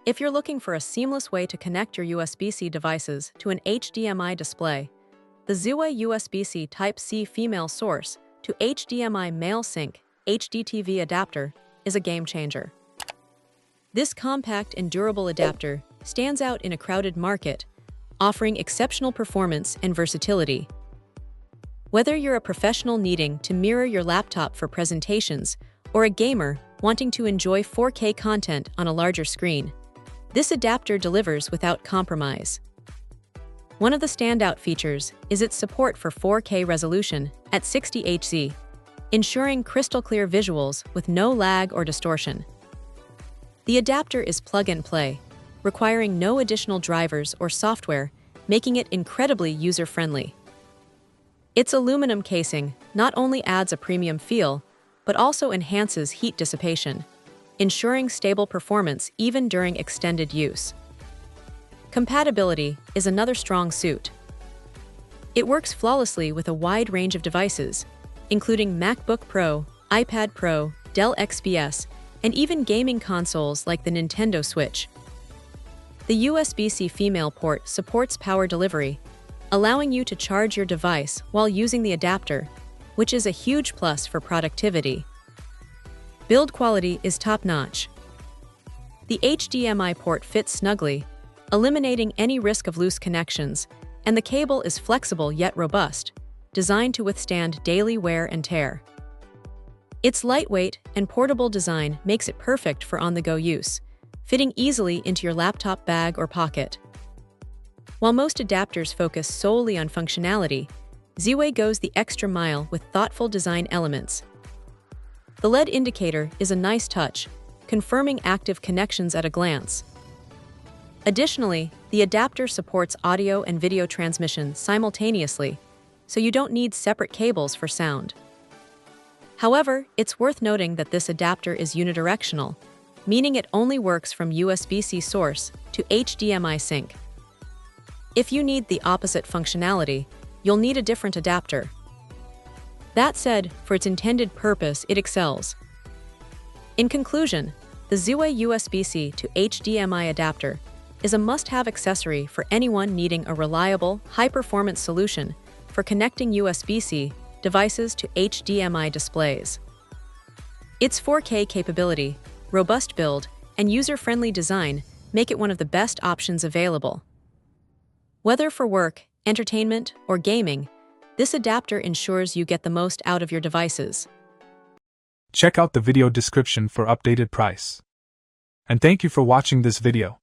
If you're looking for a seamless way to connect your USB-C devices to an HDMI display, the Xiwei USB-C Type-C female source to HDMI male sync HDTV adapter is a game-changer. This compact and durable adapter stands out in a crowded market, offering exceptional performance and versatility. Whether you're a professional needing to mirror your laptop for presentations or a gamer wanting to enjoy 4K content on a larger screen, this adapter delivers without compromise. One of the standout features is its support for 4K resolution at 60 Hz, ensuring crystal-clear visuals with no lag or distortion. The adapter is plug-and-play, requiring no additional drivers or software, making it incredibly user-friendly. Its aluminum casing not only adds a premium feel, but also enhances heat dissipation, ensuring stable performance even during extended use. Compatibility is another strong suit. It works flawlessly with a wide range of devices, including MacBook Pro, iPad Pro, Dell XPS, and even gaming consoles like the Nintendo Switch. The USB-C female port supports power delivery, allowing you to charge your device while using the adapter, which is a huge plus for productivity. Build quality is top-notch. The HDMI port fits snugly, eliminating any risk of loose connections, and the cable is flexible yet robust, designed to withstand daily wear and tear. Its lightweight and portable design makes it perfect for on-the-go use, fitting easily into your laptop bag or pocket. While most adapters focus solely on functionality, Xiwei goes the extra mile with thoughtful design elements. The LED indicator is a nice touch, confirming active connections at a glance. Additionally, the adapter supports audio and video transmission simultaneously, so you don't need separate cables for sound. However, it's worth noting that this adapter is unidirectional, meaning it only works from USB-C source to HDMI sync. If you need the opposite functionality, you'll need a different adapter. That said, for its intended purpose, it excels. In conclusion, the Xiwei USB-C to HDMI adapter is a must-have accessory for anyone needing a reliable, high-performance solution for connecting USB-C devices to HDMI displays. Its 4K capability, robust build, and user-friendly design make it one of the best options available. Whether for work, entertainment, or gaming, this adapter ensures you get the most out of your devices. Check out the video description for updated price. And thank you for watching this video.